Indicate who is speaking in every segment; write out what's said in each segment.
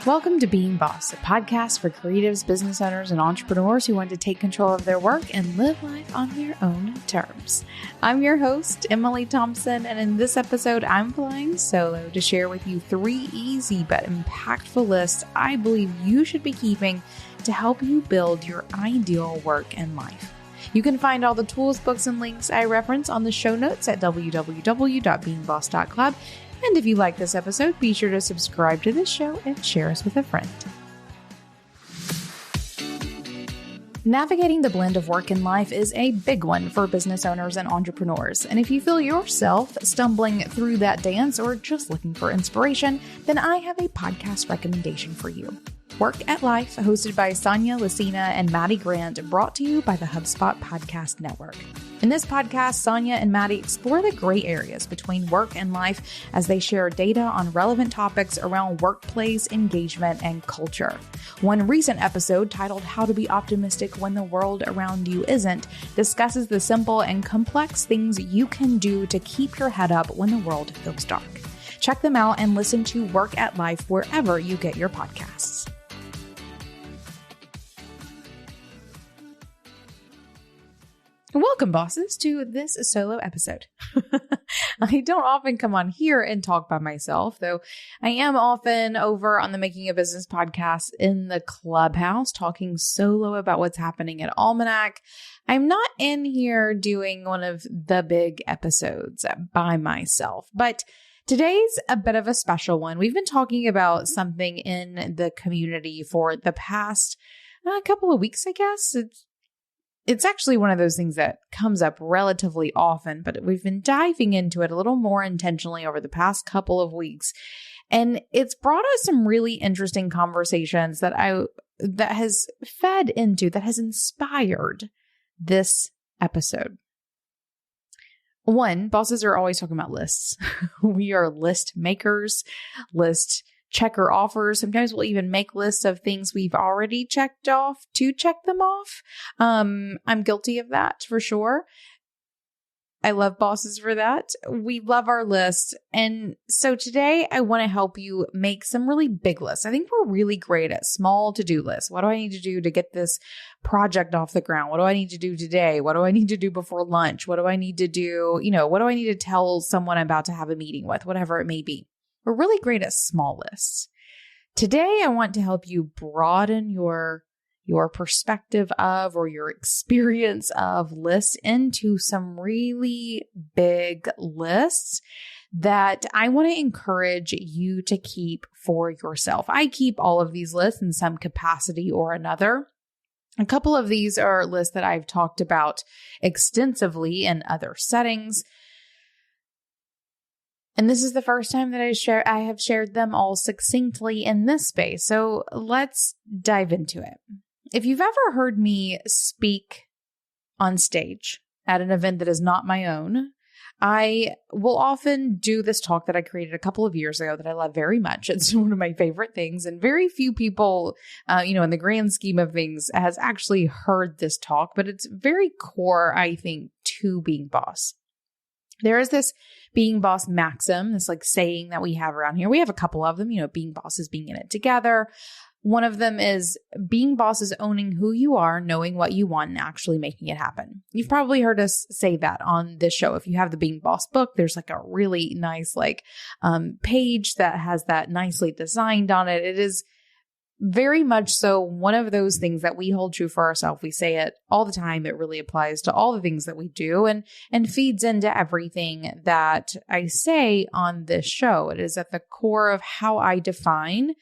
Speaker 1: Welcome to Being Boss, a podcast for creatives, business owners, and entrepreneurs who want to take control of their work and live life on their own terms. I'm your host, Emily Thompson, and in this episode, I'm flying solo to share with you 3 easy but impactful lists I believe you should be keeping to help you build your ideal work and life. You can find all the tools, books, and links I reference on the show notes at www.beingboss.club. And if you like this episode, be sure to subscribe to this show and share us with a friend. Navigating the blend of work and life is a big one for business owners and entrepreneurs. And if you feel yourself stumbling through that dance or just looking for inspiration, then I have a podcast recommendation for you. Work at Life, hosted by Sonia Lucina and Maddie Grant, brought to you by the HubSpot Podcast Network. In this podcast, Sonia and Maddie explore the gray areas between work and life as they share data on relevant topics around workplace engagement and culture. One recent episode, titled How to Be Optimistic When the World Around You Isn't, discusses the simple and complex things you can do to keep your head up when the world goes dark. Check them out and listen to Work at Life wherever you get your podcasts. Welcome, bosses, to this solo episode. I don't often come on here and talk by myself, though I am often over on the Making a Business podcast in the clubhouse, talking solo about what's happening at Almanac. I'm not in here doing one of the big episodes by myself, but today's a bit of a special one. We've been talking about something in the community for the past couple of weeks, I guess. It's actually one of those things that comes up relatively often, but we've been diving into it a little more intentionally over the past couple of weeks. And it's brought us some really interesting conversations that has inspired this episode. One, bosses are always talking about lists. We are list makers, list checker offers. Sometimes we'll even make lists of things we've already checked off to check them off. I'm guilty of that for sure. I love bosses for that. We love our lists. And so today I want to help you make some really big lists. I think we're really great at small to-do lists. What do I need to do to get this project off the ground? What do I need to do today? What do I need to do before lunch? What do I need to do? What do I need to tell someone I'm about to have a meeting with? Whatever it may be. We're really great at small lists. Today, I want to help you broaden your perspective of or your experience of lists into some really big lists that I want to encourage you to keep for yourself. I keep all of these lists in some capacity or another. A couple of these are lists that I've talked about extensively in other settings. And this is the first time that I have shared them all succinctly in this space. So let's dive into it. If you've ever heard me speak on stage at an event that is not my own, I will often do this talk that I created a couple of years ago that I love very much. It's one of my favorite things. And very few people, in the grand scheme of things, has actually heard this talk, but it's very core, I think, to being boss. There is this being boss maxim, this saying that we have around here. We have a couple of them, being boss is being in it together. One of them is being boss is owning who you are, knowing what you want, and actually making it happen. You've probably heard us say that on this show. If you have the Being Boss book, there's a really nice page that has that nicely designed on it. It is very much so one of those things that we hold true for ourselves. We say it all the time. It really applies to all the things that we do and feeds into everything that I say on this show. It is at the core of how I define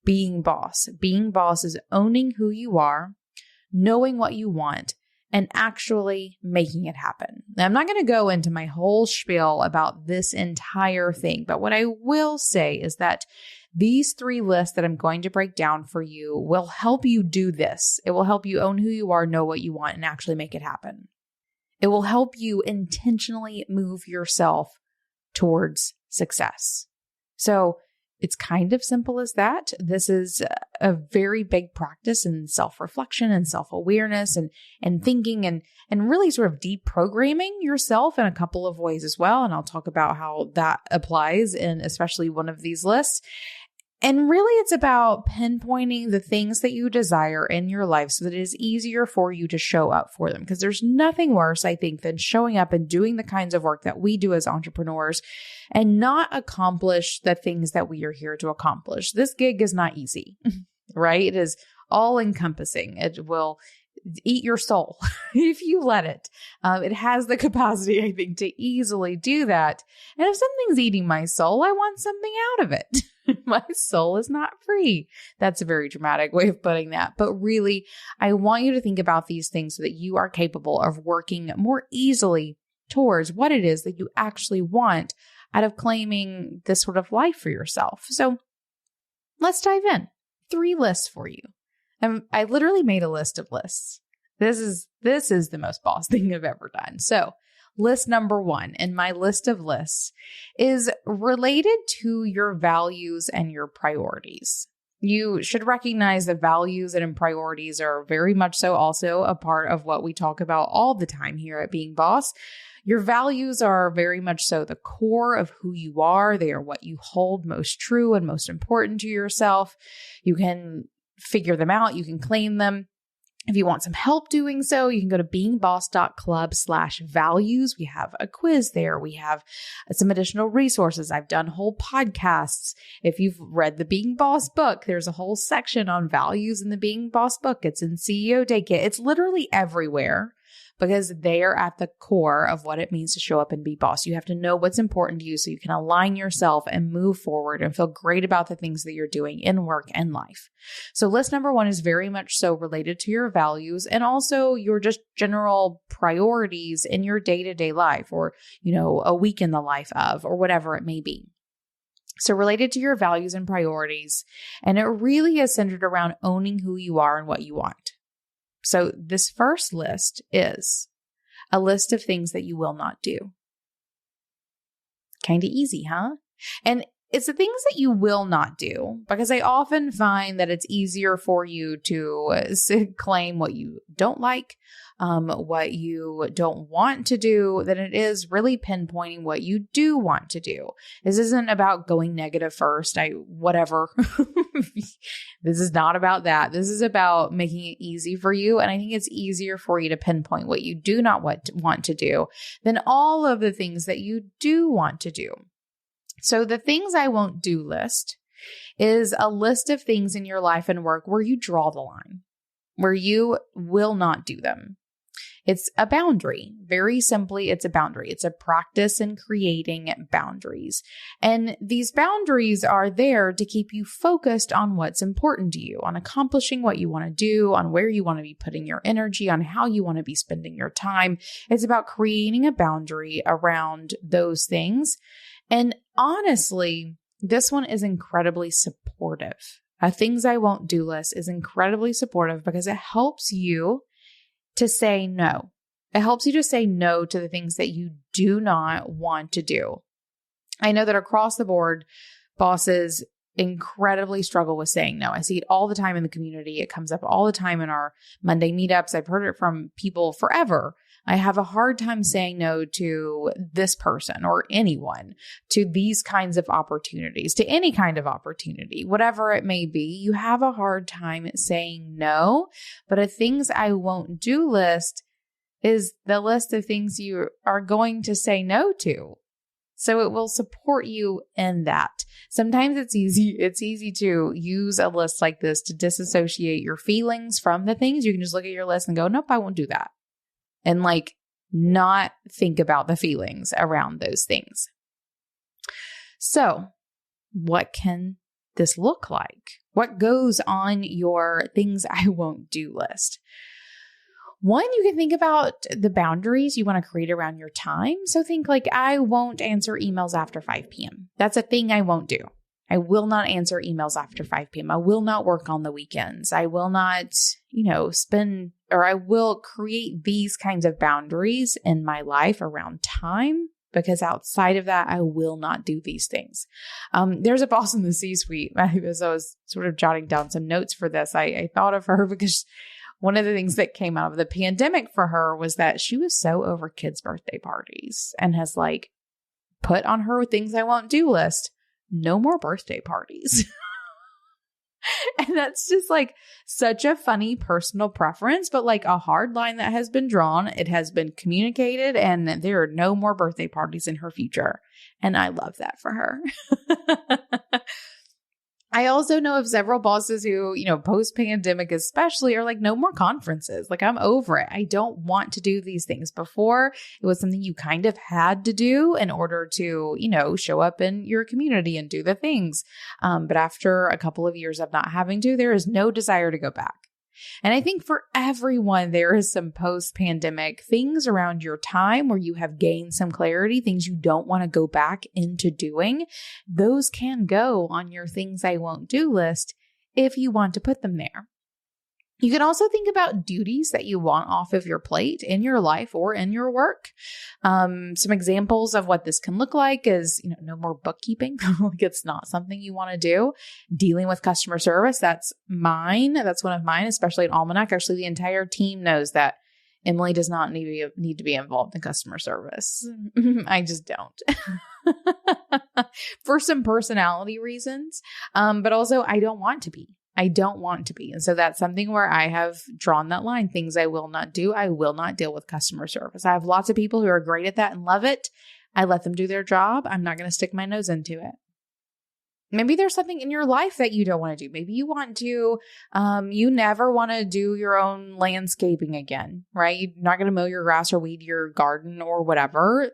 Speaker 1: being boss. Being boss is owning who you are, knowing what you want, and actually making it happen. Now, I'm not going to go into my whole spiel about this entire thing, but what I will say is that these 3 lists that I'm going to break down for you will help you do this. It will help you own who you are, know what you want, and actually make it happen. It will help you intentionally move yourself towards success. So it's kind of simple as that. This is a very big practice in self-reflection and self-awareness and thinking and really sort of deprogramming yourself in a couple of ways as well. And I'll talk about how that applies in especially one of these lists. And really, it's about pinpointing the things that you desire in your life so that it is easier for you to show up for them. Because there's nothing worse, I think, than showing up and doing the kinds of work that we do as entrepreneurs and not accomplish the things that we are here to accomplish. This gig is not easy, right? It is all encompassing. It will eat your soul if you let it. It has the capacity, I think, to easily do that. And if something's eating my soul, I want something out of it. My soul is not free. That's a very dramatic way of putting that. But really, I want you to think about these things so that you are capable of working more easily towards what it is that you actually want out of claiming this sort of life for yourself. So let's dive in. 3 lists for you. And I literally made a list of lists. This is the most boss thing I've ever done. So list number 1 in my list of lists is related to your values and your priorities. You should recognize that values and priorities are very much so also a part of what we talk about all the time here at Being Boss. Your values are very much so the core of who you are. They are what you hold most true and most important to yourself. You can figure them out. You can claim them. If you want some help doing so, you can go to beingboss.club/values. We have a quiz there. We have some additional resources. I've done whole podcasts. If you've read the Being Boss book, there's a whole section on values in the Being Boss book. It's in CEO Day Kit. It's literally everywhere because they are at the core of what it means to show up and be boss. You have to know what's important to you so you can align yourself and move forward and feel great about the things that you're doing in work and life. So list number 1 is very much so related to your values and also your just general priorities in your day-to-day life or, a week in the life of, or whatever it may be. So related to your values and priorities, and it really is centered around owning who you are and what you want. So this first list is a list of things that you will not do. Kind of easy, huh? And it's the things that you will not do because I often find that it's easier for you to claim what you don't like, what you don't want to do than it is really pinpointing what you do want to do. This isn't about going negative first. Whatever. This is not about that. This is about making it easy for you. And I think it's easier for you to pinpoint what you do not want to do than all of the things that you do want to do. So the things I won't do list is a list of things in your life and work where you draw the line, where you will not do them. It's a boundary. Very simply, it's a boundary. It's a practice in creating boundaries. And these boundaries are there to keep you focused on what's important to you, on accomplishing what you want to do, on where you want to be putting your energy, on how you want to be spending your time. It's about creating a boundary around those things. And honestly, this one is incredibly supportive. A things I won't do list is incredibly supportive because it helps you to say no. It helps you to say no to the things that you do not want to do. I know that across the board, bosses incredibly struggle with saying no. I see it all the time in the community. It comes up all the time in our Monday meetups. I've heard it from people forever. I have a hard time saying no to this person or anyone, to these kinds of opportunities, to any kind of opportunity, whatever it may be. You have a hard time saying no, but a things I won't do list is the list of things you are going to say no to. So it will support you in that. Sometimes it's easy to use a list like this to disassociate your feelings from the things. You can just look at your list and go, nope, I won't do that. And not think about the feelings around those things. So what can this look like? What goes on your things I won't do list? One, you can think about the boundaries you want to create around your time. So think I won't answer emails after 5 p.m. That's a thing I won't do. I will not answer emails after 5 p.m. I will not work on the weekends. I will not, I will create these kinds of boundaries in my life around time, because outside of that, I will not do these things. There's a boss in the C-suite. As I was sort of jotting down some notes for this, I thought of her because one of the things that came out of the pandemic for her was that she was so over kids' birthday parties and has put on her things I won't do list. No more birthday parties. And that's just like such a funny personal preference, but like a hard line that has been drawn. It has been communicated, and there are no more birthday parties in her future. And I love that for her. I also know of several bosses who, post-pandemic especially, are like, no more conferences. Like, I'm over it. I don't want to do these things. Before, it was something you kind of had to do in order to, show up in your community and do the things. But after a couple of years of not having to, there is no desire to go back. And I think for everyone, there is some post-pandemic things around your time where you have gained some clarity, things you don't want to go back into doing. Those can go on your things I won't do list if you want to put them there. You can also think about duties that you want off of your plate in your life or in your work. Some examples of what this can look like is, no more bookkeeping. Like it's not something you want to do. Dealing with customer service. That's mine. That's one of mine, especially at Almanac. Actually, the entire team knows that Emily does not need to be involved in customer service. I just don't. For some personality reasons. But also I don't want to be. And so that's something where I have drawn that line. Things I will not do. I will not deal with customer service. I have lots of people who are great at that and love it. I let them do their job. I'm not going to stick my nose into it. Maybe there's something in your life that you don't want to do. Maybe you want to, you never want to do your own landscaping again, right? You're not going to mow your grass or weed your garden or whatever.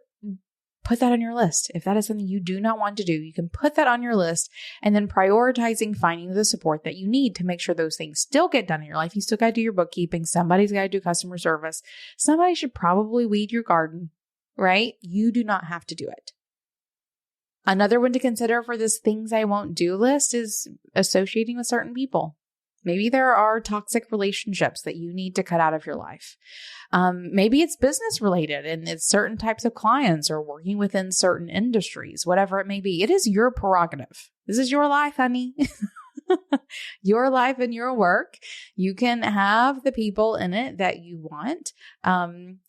Speaker 1: Put that on your list. If that is something you do not want to do, you can put that on your list, and then prioritizing finding the support that you need to make sure those things still get done in your life. You still got to do your bookkeeping. Somebody's got to do customer service. Somebody should probably weed your garden, right? You do not have to do it. Another one to consider for this things I won't do list is associating with certain people. Maybe there are toxic relationships that you need to cut out of your life. Maybe it's business related and it's certain types of clients or working within certain industries, whatever it may be. It is your prerogative. This is your life, honey. Your life and your work. You can have the people in it that you want,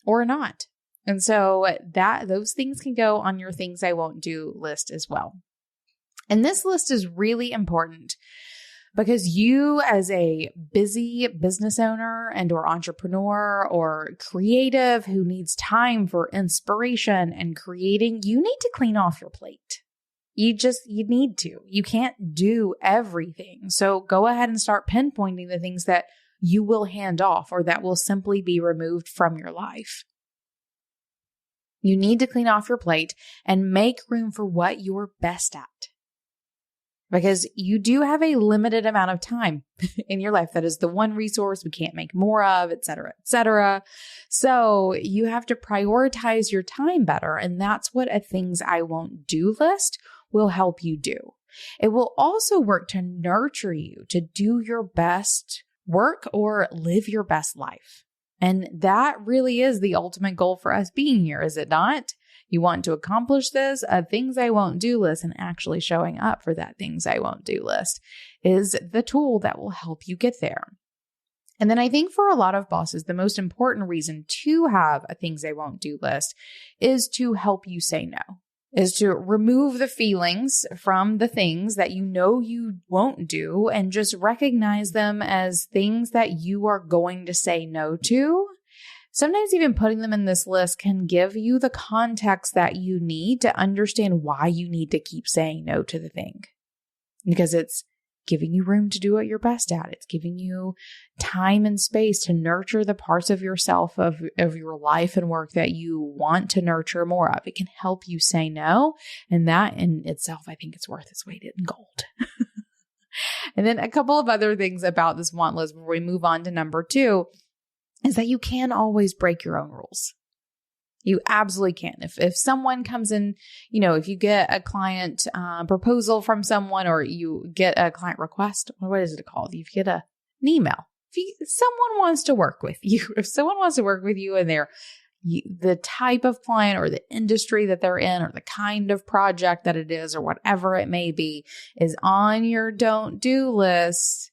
Speaker 1: or not. And so those things can go on your things I won't do list as well. And this list is really important because you, as a busy business owner and or entrepreneur or creative who needs time for inspiration and creating, you need to clean off your plate. You need to. You can't do everything. So go ahead and start pinpointing the things that you will hand off or that will simply be removed from your life. You need to clean off your plate and make room for what you're best at. Because you do have a limited amount of time in your life. That is the one resource we can't make more of, et cetera, et cetera. So you have to prioritize your time better. And that's what a things I won't do list will help you do. It will also work to nurture you to do your best work or live your best life. And that really is the ultimate goal for us being here, is it not? You want to accomplish this, a things I won't do list, and actually showing up for that things I won't do list is the tool that will help you get there. And then I think for a lot of bosses, the most important reason to have a things I won't do list is to help you say no, is to remove the feelings from the things that you know you won't do and just recognize them as things that you are going to say no to. Sometimes even putting them in this list can give you the context that you need to understand why you need to keep saying no to the thing. Because it's giving you room to do what you're best at. It's giving you time and space to nurture the parts of yourself, of your life and work that you want to nurture more of. It can help you say no. And that in itself, I think it's worth its weight in gold. And then a couple of other things about this want list before we move on to number 2 is that you can always break your own rules. You absolutely can. If someone comes in, if you get a client proposal from someone or you get a client request, what is it called? You get an email. If someone wants to work with you, and they're the type of client or the industry that they're in or the kind of project that it is or whatever it may be is on your don't do list,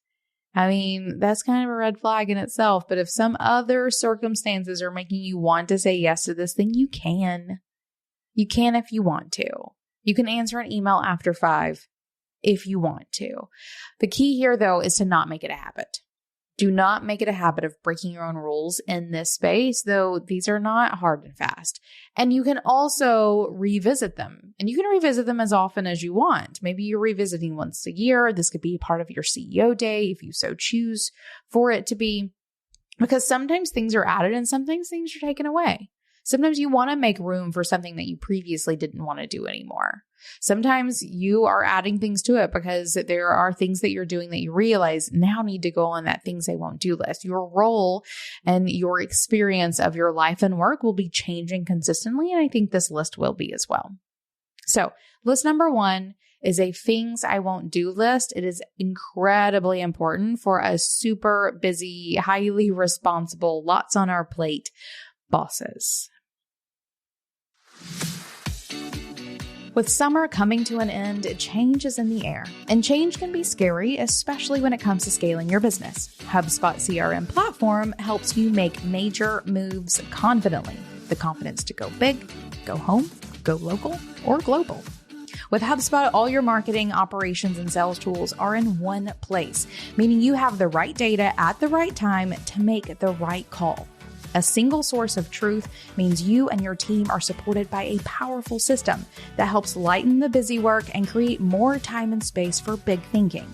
Speaker 1: I mean, that's kind of a red flag in itself. But if some other circumstances are making you want to say yes to this thing, you can. You can if you want to. You can answer an email after 5 if you want to. The key here, though, is to not make it a habit. Do not make it a habit of breaking your own rules in this space, though these are not hard and fast. And you can also revisit them. And you can revisit them as often as you want. Maybe you're revisiting once a year. This could be part of your CEO day if you so choose for it to be. Because sometimes things are added and sometimes things are taken away. Sometimes you want to make room for something that you previously didn't want to do anymore. Sometimes you are adding things to it because there are things that you're doing that you realize now need to go on that things I won't do list. Your role and your experience of your life and work will be changing consistently. And I think this list will be as well. So list number 1 is a things I won't do list. It is incredibly important for a super busy, highly responsible, lots on our plate bosses. With summer coming to an end, change is in the air. And change can be scary, especially when it comes to scaling your business. HubSpot CRM platform helps you make major moves confidently. The confidence to go big, go home, go local, or global. With HubSpot, all your marketing, operations, and sales tools are in one place, meaning you have the right data at the right time to make the right call. A single source of truth means you and your team are supported by a powerful system that helps lighten the busy work and create more time and space for big thinking.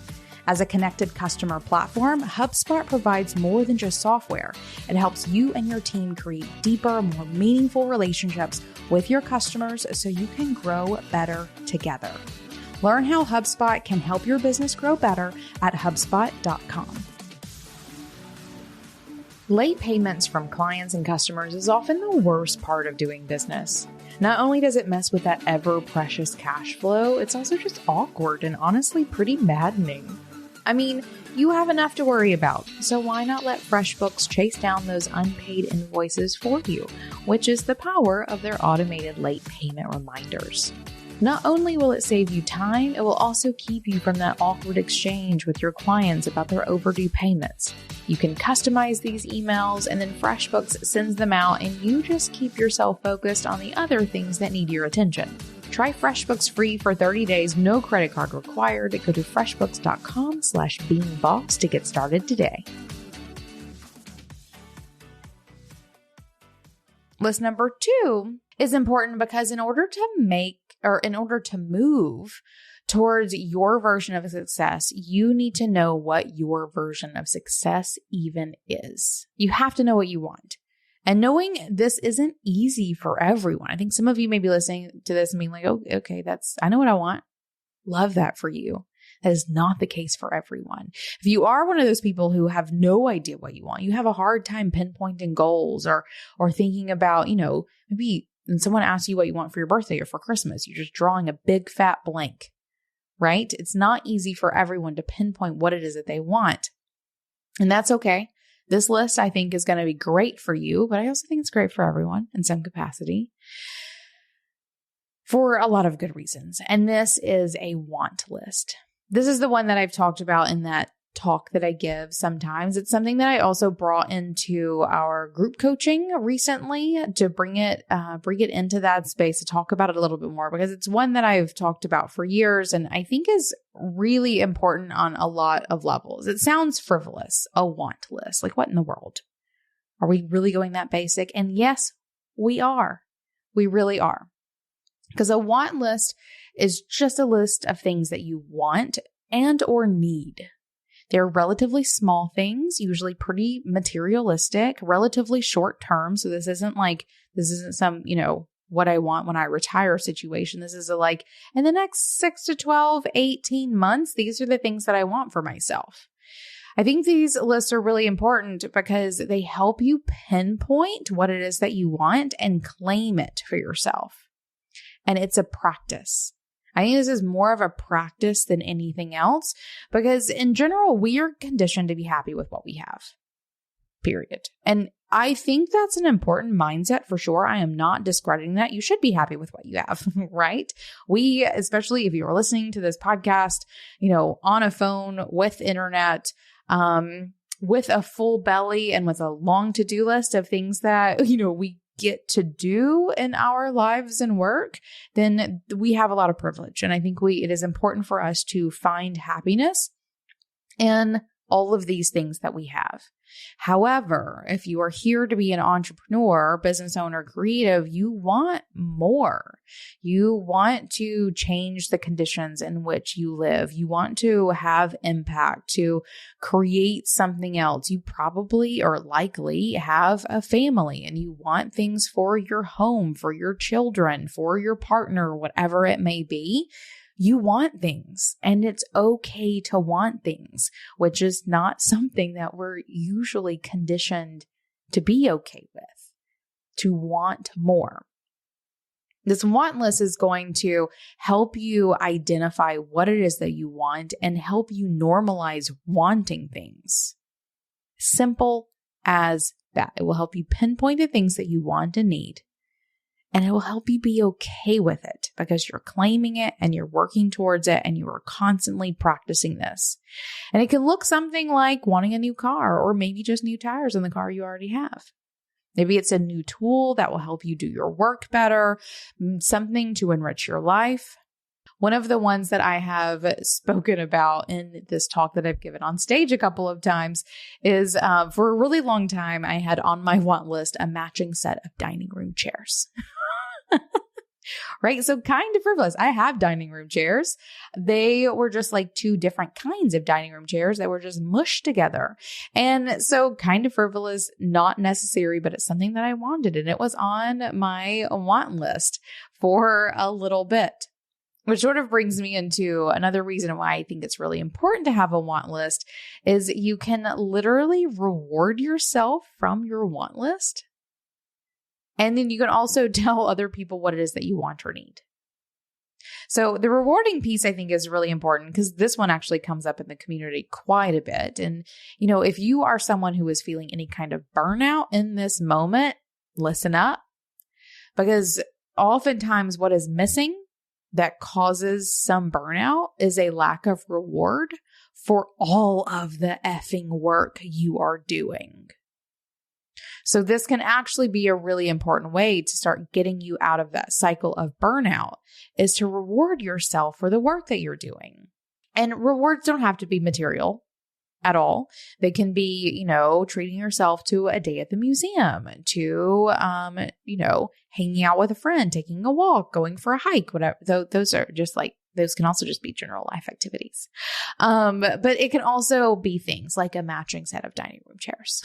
Speaker 1: As a connected customer platform, HubSpot provides more than just software. It helps you and your team create deeper, more meaningful relationships with your customers so you can grow better together. Learn how HubSpot can help your business grow better at HubSpot.com. Late payments from clients and customers is often the worst part of doing business. Not only does it mess with that ever-precious cash flow, it's also just awkward and honestly pretty maddening. I mean, you have enough to worry about, so why not let FreshBooks chase down those unpaid invoices for you, which is the power of their automated late payment reminders. Not only will it save you time, it will also keep you from that awkward exchange with your clients about their overdue payments. You can customize these emails and then FreshBooks sends them out and you just keep yourself focused on the other things that need your attention. Try FreshBooks free for 30 days, no credit card required. Go to freshbooks.com/beingboss to get started today. List number 2 is important because in order to move towards your version of success, you need to know what your version of success even is. You have to know what you want. And knowing this isn't easy for everyone. I think some of you may be listening to this and being like, oh, okay, I know what I want. Love that for you. That is not the case for everyone. If you are one of those people who have no idea what you want, you have a hard time pinpointing goals or thinking about, maybe when someone asks you what you want for your birthday or for Christmas, you're just drawing a big fat blank, right? It's not easy for everyone to pinpoint what it is that they want. And that's okay. This list, I think, is going to be great for you, but I also think it's great for everyone in some capacity for a lot of good reasons. And this is a want list. This is the one that I've talked about in that talk that I give sometimes. It's something that I also brought into our group coaching recently to bring it into that space to talk about it a little bit more, because it's one that I've talked about for years and I think is really important on a lot of levels. It sounds frivolous, a want list. Like, what in the world? Are we really going that basic? And yes, we are. We really are. Because a want list is just a list of things that you want and or need. They're relatively small things, usually pretty materialistic, relatively short term. So this isn't some, what I want when I retire situation. This is in the next 6 to 12, 18 months, these are the things that I want for myself. I think these lists are really important because they help you pinpoint what it is that you want and claim it for yourself. And it's a practice. I think this is more of a practice than anything else because in general, we are conditioned to be happy with what we have, period. And I think that's an important mindset for sure. I am not discrediting that. You should be happy with what you have, right? We, especially if you're listening to this podcast, on a phone with internet, with a full belly and with a long to-do list of things that, we get to do in our lives and work, then we have a lot of privilege. And I think it is important for us to find happiness in all of these things that we have. However, if you are here to be an entrepreneur, business owner, creative, you want more. You want to change the conditions in which you live. You want to have impact, to create something else. You probably or likely have a family and you want things for your home, for your children, for your partner, whatever it may be. You want things, and it's okay to want things, which is not something that we're usually conditioned to be okay with, to want more. This want list is going to help you identify what it is that you want and help you normalize wanting things. Simple as that. It will help you pinpoint the things that you want and need. And it will help you be okay with it because you're claiming it and you're working towards it and you are constantly practicing this. And it can look something like wanting a new car or maybe just new tires in the car you already have. Maybe it's a new tool that will help you do your work better, something to enrich your life. One of the ones that I have spoken about in this talk that I've given on stage a couple of times is for a really long time, I had on my want list a matching set of dining room chairs. Right? So kind of frivolous. I have dining room chairs. They were just like two different kinds of dining room chairs that were just mushed together. And so kind of frivolous, not necessary, but it's something that I wanted. And it was on my want list for a little bit. Which sort of brings me into another reason why I think it's really important to have a want list is you can literally reward yourself from your want list. And then you can also tell other people what it is that you want or need. So the rewarding piece, I think, is really important because this one actually comes up in the community quite a bit. And, if you are someone who is feeling any kind of burnout in this moment, listen up. Because oftentimes what is missing that causes some burnout is a lack of reward for all of the effing work you are doing. So this can actually be a really important way to start getting you out of that cycle of burnout is to reward yourself for the work that you're doing. And rewards don't have to be material at all. They can be, treating yourself to a day at the museum, to, hanging out with a friend, taking a walk, going for a hike, whatever. Those are just like, those can also just be general life activities. But it can also be things like a matching set of dining room chairs.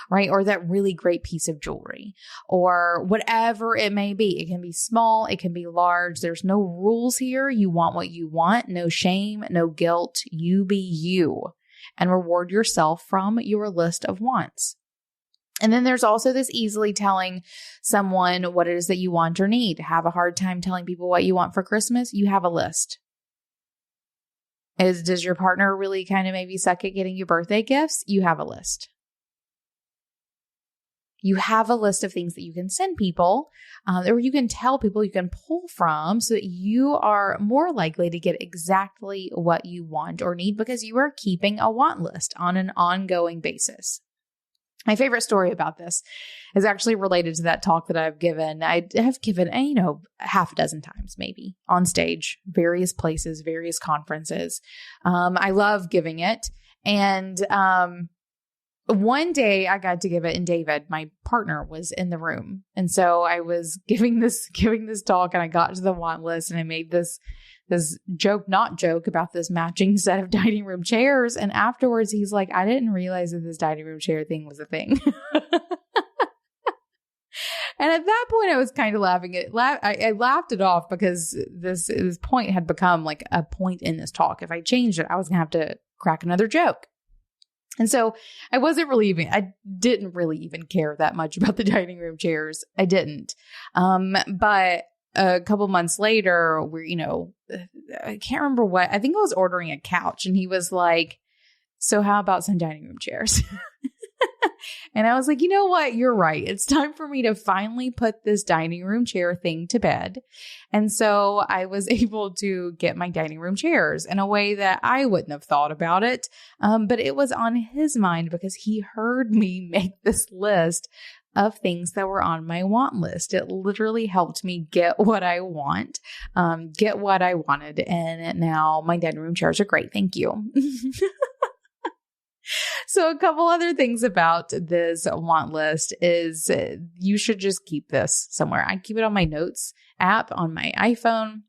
Speaker 1: Right? Or that really great piece of jewelry or whatever it may be. It can be small. It can be large. There's no rules here. You want what you want. No shame, no guilt. You be you and reward yourself from your list of wants. And then there's also this easily telling someone what it is that you want or need. Have a hard time telling people what you want for Christmas? You have a list. Does your partner really kind of maybe suck at getting you birthday gifts? You have a list. You have a list of things that you can send people or you can tell people, you can pull from so that you are more likely to get exactly what you want or need because you are keeping a want list on an ongoing basis. My favorite story about this is actually related to that talk that I've given. I have given, half a dozen times maybe on stage, various places, various conferences. I love giving it. And one day I got to give it and David, my partner, was in the room. And so I was giving this talk and I got to the want list and I made this not joke about this matching set of dining room chairs. And afterwards he's like, I didn't realize that this dining room chair thing was a thing. And at that point I was kind of laughing. I laughed it off because this point had become like a point in this talk. If I changed it, I was going to have to crack another joke. And so I didn't really even care that much about the dining room chairs. I didn't. But a couple months later, I can't remember what, I think I was ordering a couch and he was like, so how about some dining room chairs? And I was like, you know what? You're right. It's time for me to finally put this dining room chair thing to bed. And so I was able to get my dining room chairs in a way that I wouldn't have thought about it. But it was on his mind because he heard me make this list of things that were on my want list. It literally helped me get what I want, get what I wanted. And now my dining room chairs are great. Thank you. So a couple other things about this want list is you should just keep this somewhere. I keep it on my notes app on my iPhone.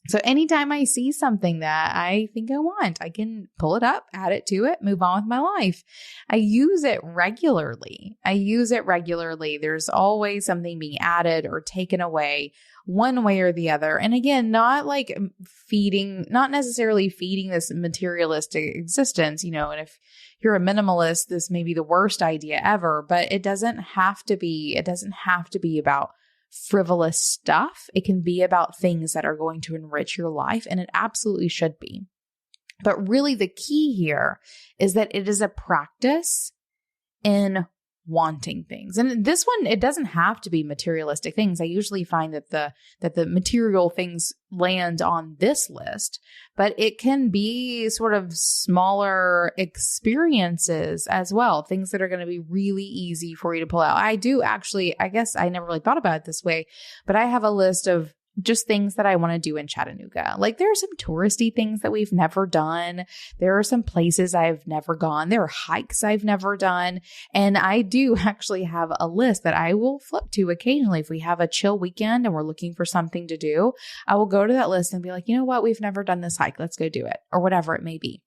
Speaker 1: So anytime I see something that I think I want, I can pull it up, add it to it, move on with my life. I use it regularly. There's always something being added or taken away one way or the other. And again, not necessarily feeding this materialistic existence, and if you're a minimalist, this may be the worst idea ever, but it doesn't have to be about frivolous stuff. It can be about things that are going to enrich your life, and it absolutely should be. But really the key here is that it is a practice in wanting things. And this one, it doesn't have to be materialistic things. I usually find that the material things land on this list, but it can be sort of smaller experiences as well, things that are going to be really easy for you to pull out. I guess I never really thought about it this way, but I have a list of just things that I want to do in Chattanooga. Like there are some touristy things that we've never done. There are some places I've never gone. There are hikes I've never done. And I do actually have a list that I will flip to occasionally. If we have a chill weekend and we're looking for something to do, I will go to that list and be like, you know what? We've never done this hike. Let's go do it, or whatever it may be.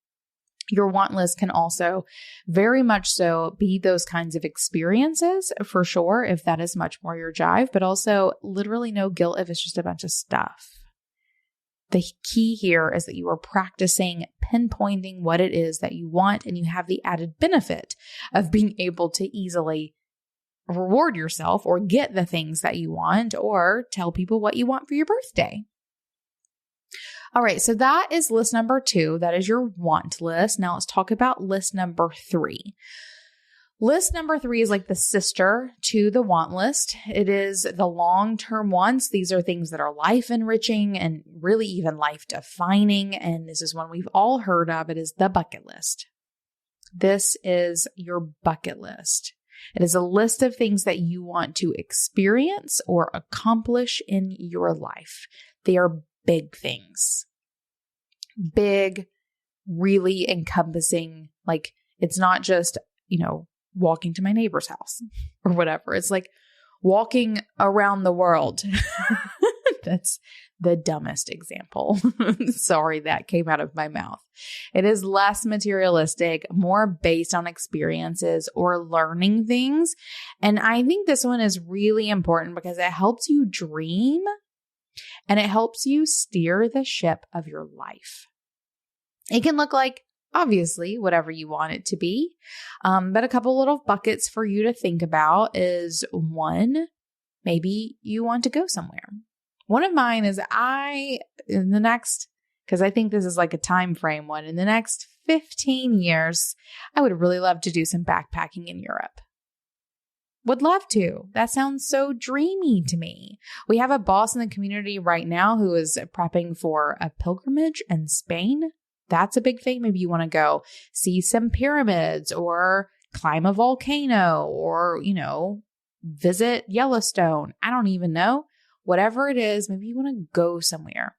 Speaker 1: Your want list can also very much so be those kinds of experiences for sure, if that is much more your jive, but also literally no guilt if it's just a bunch of stuff. The key here is that you are practicing pinpointing what it is that you want, and you have the added benefit of being able to easily reward yourself or get the things that you want or tell people what you want for your birthday. All right, so that is list number 2. That is your want list. Now let's talk about list number 3. List number 3 is like the sister to the want list. It is the long-term wants. These are things that are life enriching and really even life defining. And this is one we've all heard of. It is the bucket list. This is your bucket list. It is a list of things that you want to experience or accomplish in your life. They are big things. Big, really encompassing, like it's not just, walking to my neighbor's house or whatever. It's like walking around the world. That's the dumbest example. Sorry, that came out of my mouth. It is less materialistic, more based on experiences or learning things. And I think this one is really important because it helps you dream and it helps you steer the ship of your life. It can look like, obviously, whatever you want it to be. But a couple little buckets for you to think about is 1, maybe you want to go somewhere. One of mine is because I think this is like a time frame one, in the next 15 years, I would really love to do some backpacking in Europe. Would love to. That sounds so dreamy to me. We have a boss in the community right now who is prepping for a pilgrimage in Spain. That's a big thing. Maybe you want to go see some pyramids or climb a volcano or, visit Yellowstone. I don't even know. Whatever it is, maybe you want to go somewhere.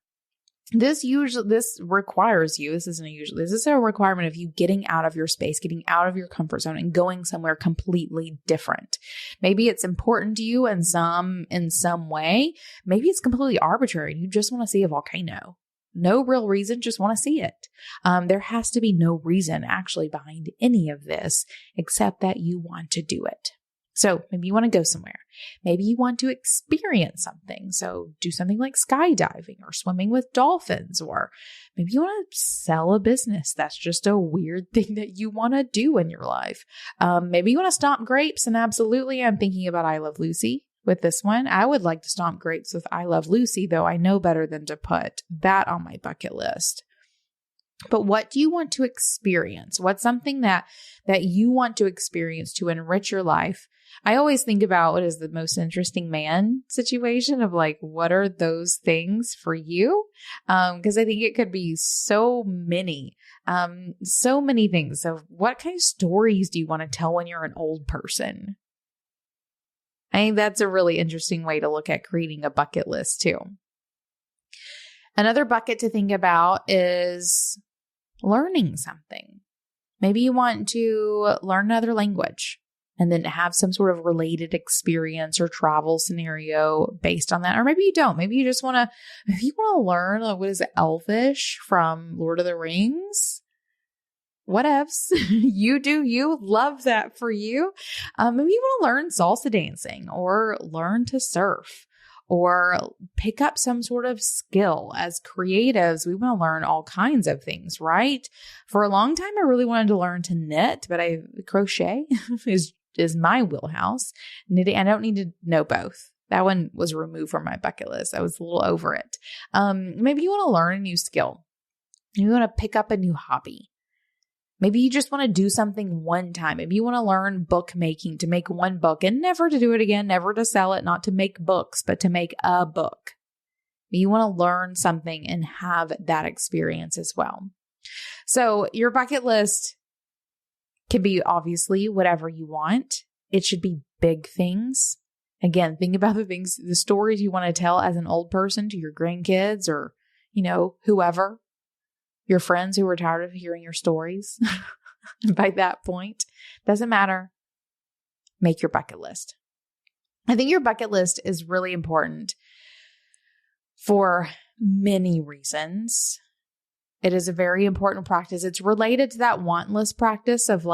Speaker 1: This requires you. This is a requirement of you getting out of your space, getting out of your comfort zone and going somewhere completely different. Maybe it's important to you in some way. Maybe it's completely arbitrary and you just want to see a volcano. No real reason, just want to see it. There has to be no reason actually behind any of this except that you want to do it. So maybe you want to go somewhere. Maybe you want to experience something. So do something like skydiving or swimming with dolphins, or maybe you want to sell a business. That's just a weird thing that you want to do in your life. Maybe you want to stomp grapes, and absolutely, I'm thinking about I Love Lucy with this one. I would like to stomp grapes with I Love Lucy, though I know better than to put that on my bucket list. But what do you want to experience? What's something that you want to experience to enrich your life? I always think about what is the most interesting man situation of like, what are those things for you? Because I think it could be so many things. So what kind of stories do you want to tell when you're an old person? I think that's a really interesting way to look at creating a bucket list too. Another bucket to think about is learning something. Maybe you want to learn another language and then have some sort of related experience or travel scenario based on that. Or maybe you don't. Maybe you just want to, if you want to learn, what is it, Elvish from Lord of the Rings? Whatevs. You do you. Love that for you. Maybe you want to learn salsa dancing or learn to surf or pick up some sort of skill. As creatives, we want to learn all kinds of things, right? For a long time, I really wanted to learn to knit, but crochet is my wheelhouse. Knitting, I don't need to know both. That one was removed from my bucket list. I was a little over it. Maybe you want to learn a new skill. You want to pick up a new hobby. Maybe you just want to do something one time. Maybe you want to learn bookmaking, to make one book and never to do it again, never to sell it, not to make books, but to make a book. You want to learn something and have that experience as well. So your bucket list can be obviously whatever you want. It should be big things. Again, think about the stories you want to tell as an old person to your grandkids or, whoever. Your friends who are tired of hearing your stories by that point. Doesn't matter. Make your bucket list. I think your bucket list is really important for many reasons. It is a very important practice. It's related to that want list practice of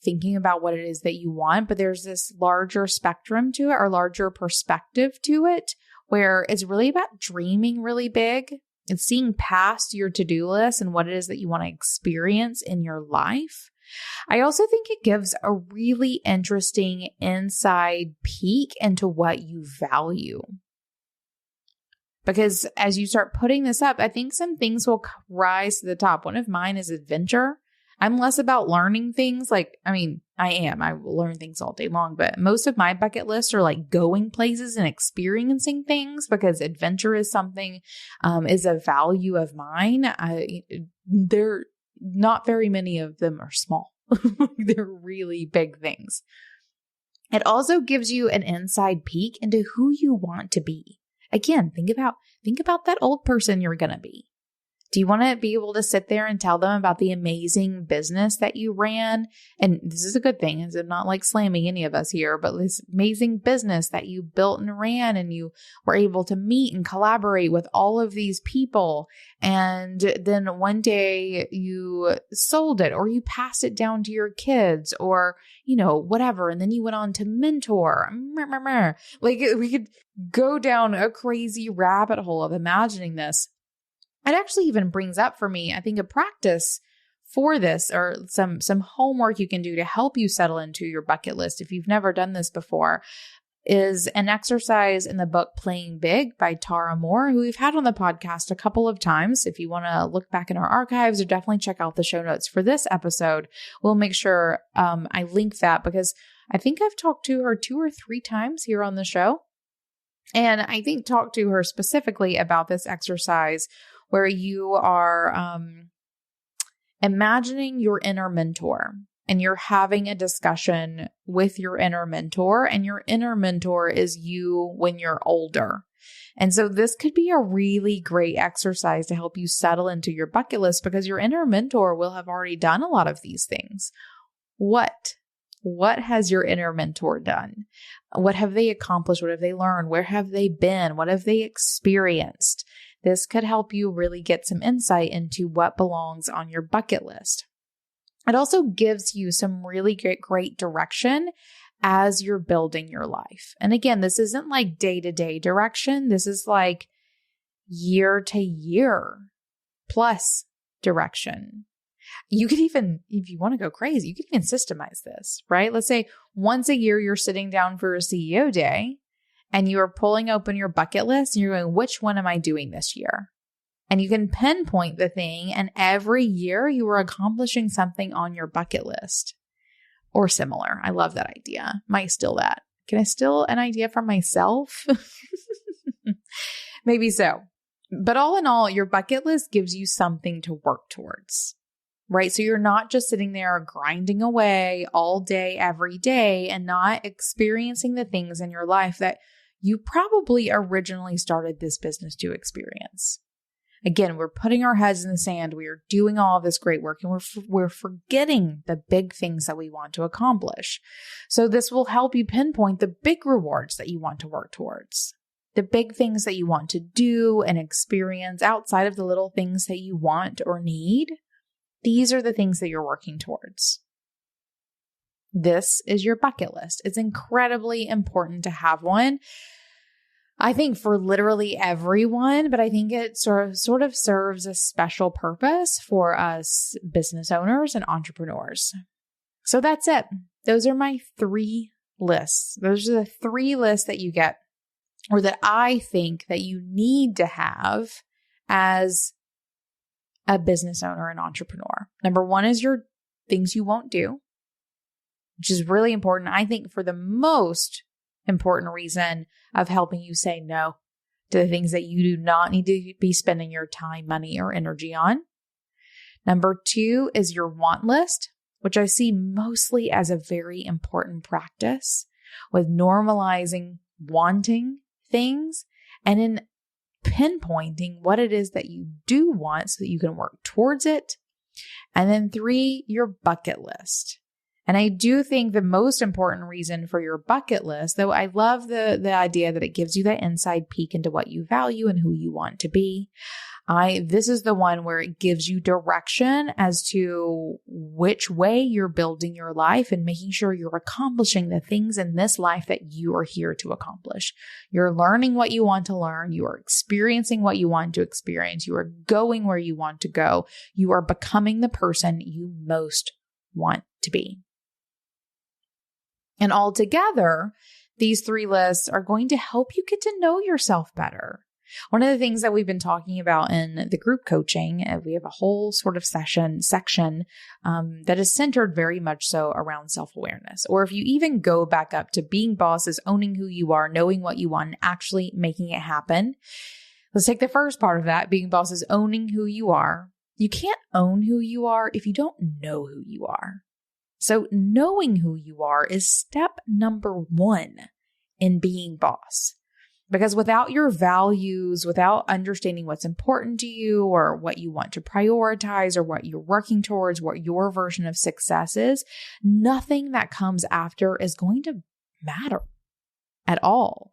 Speaker 1: thinking about what it is that you want, but there's this larger spectrum to it or larger perspective to it where it's really about dreaming really big. It's seeing past your to-do list and what it is that you want to experience in your life. I also think it gives a really interesting inside peek into what you value. Because as you start putting this up, I think some things will rise to the top. One of mine is adventure. I'm less about learning things. I am. I will learn things all day long, but most of my bucket lists are going places and experiencing things because adventure is something, is a value of mine. They're not very many of them are small. They're really big things. It also gives you an inside peek into who you want to be. Again, think about that old person you're going to be. Do you want to be able to sit there and tell them about the amazing business that you ran? And this is a good thing. I'm not slamming any of us here, but this amazing business that you built and ran and you were able to meet and collaborate with all of these people. And then one day you sold it or you passed it down to your kids or, whatever. And then you went on to mentor. We could go down a crazy rabbit hole of imagining this. It actually even brings up for me, I think, a practice for this or some homework you can do to help you settle into your bucket list if you've never done this before is an exercise in the book Playing Big by Tara Moore, who we've had on the podcast a couple of times. If you want to look back in our archives or definitely check out the show notes for this episode, we'll make sure I link that because I think I've talked to her 2 or 3 times here on the show. And I think talked to her specifically about this exercise where you are imagining your inner mentor and you're having a discussion with your inner mentor, and your inner mentor is you when you're older. And so this could be a really great exercise to help you settle into your bucket list because your inner mentor will have already done a lot of these things. What has your inner mentor done? What have they accomplished? What have they learned? Where have they been? What have they experienced? This could help you really get some insight into what belongs on your bucket list. It also gives you some really great direction as you're building your life. And again, this isn't day-to-day direction. This is year-to-year plus direction. You could even, if you want to go crazy, you could even systemize this, right? Let's say once a year you're sitting down for a CEO day and you are pulling open your bucket list and you're going, which one am I doing this year? And you can pinpoint the thing, and every year you are accomplishing something on your bucket list or similar. I love that idea. Might steal that. Can I steal an idea from myself? Maybe so. But all in all, your bucket list gives you something to work towards. right? So you're not just sitting there grinding away all day, every day, and not experiencing the things in your life that you probably originally started this business to experience. Again, we're putting our heads in the sand. We are doing all of this great work, and we're forgetting the big things that we want to accomplish. So this will help you pinpoint the big rewards that you want to work towards, the big things that you want to do and experience outside of the little things that you want or need. These are the things that you're working towards. This is your bucket list. It's incredibly important to have one. I think for literally everyone, but I think it sort of serves a special purpose for us business owners and entrepreneurs. So that's it. Those are my 3 lists. Those are the 3 lists that you get, or that I think that you need to have as a business owner and entrepreneur. Number 1 is your things you won't do, which is really important. I think for the most important reason of helping you say no to the things that you do not need to be spending your time, money, or energy on. Number 2 is your want list, which I see mostly as a very important practice with normalizing wanting things and in pinpointing what it is that you do want so that you can work towards it. And then 3, your bucket list. And I do think the most important reason for your bucket list, though I love the idea that it gives you that inside peek into what you value and who you want to be. This is the one where it gives you direction as to which way you're building your life and making sure you're accomplishing the things in this life that you are here to accomplish. You're learning what you want to learn. You are experiencing what you want to experience. You are going where you want to go. You are becoming the person you most want to be. And altogether, these 3 lists are going to help you get to know yourself better. One of the things that we've been talking about in the group coaching, we have a whole sort of section that is centered very much so around self-awareness. Or if you even go back up to being bosses, owning who you are, knowing what you want, and actually making it happen. Let's take the first part of that, being bosses, owning who you are. You can't own who you are if you don't know who you are. So knowing who you are is step number 1 in being boss. Because without your values, without understanding what's important to you or what you want to prioritize or what you're working towards, what your version of success is, nothing that comes after is going to matter at all.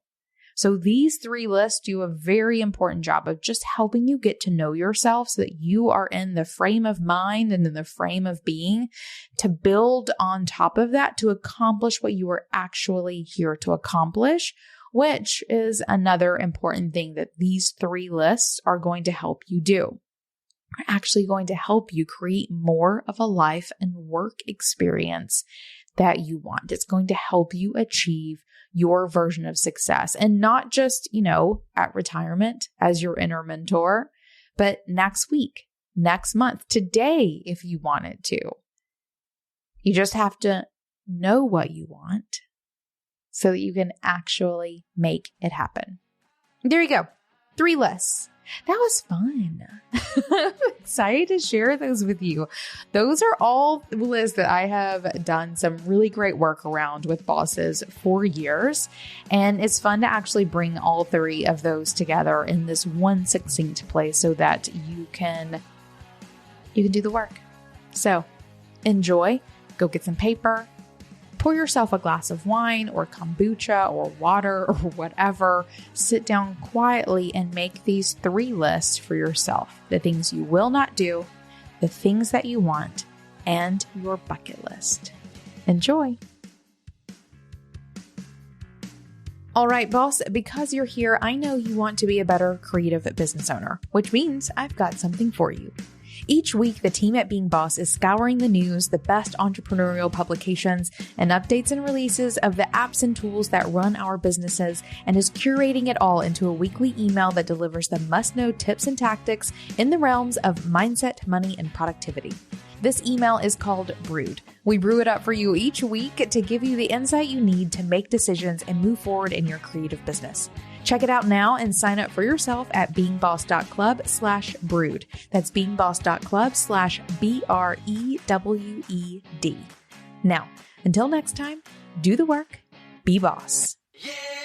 Speaker 1: So these 3 lists do a very important job of just helping you get to know yourself so that you are in the frame of mind and in the frame of being to build on top of that to accomplish what you are actually here to accomplish, which is another important thing that these 3 lists are going to help you do. Are actually going to help you create more of a life and work experience that you want. It's going to help you achieve your version of success, and not just, at retirement as your inner mentor, but next week, next month, today, if you wanted to. You just have to know what you want so that you can actually make it happen. There you go. 3 lists. That was fun. I'm excited to share those with you. Those are all lists that I have done some really great work around with bosses for years. And it's fun to actually bring all 3 of those together in this one succinct place so that you can do the work. So enjoy, go get some paper, pour yourself a glass of wine or kombucha or water or whatever. Sit down quietly and make these 3 lists for yourself. The things you will not do, the things that you want, and your bucket list. Enjoy. All right, boss, because you're here, I know you want to be a better creative business owner, which means I've got something for you. Each week, the team at Being Boss is scouring the news, the best entrepreneurial publications, and updates and releases of the apps and tools that run our businesses, and is curating it all into a weekly email that delivers the must-know tips and tactics in the realms of mindset, money, and productivity. This email is called Brewed. We brew it up for you each week to give you the insight you need to make decisions and move forward in your creative business. Check it out now and sign up for yourself at beingboss.club/brood. That's beingboss.club/BREWED. Now, until next time, do the work, be boss.
Speaker 2: Yeah.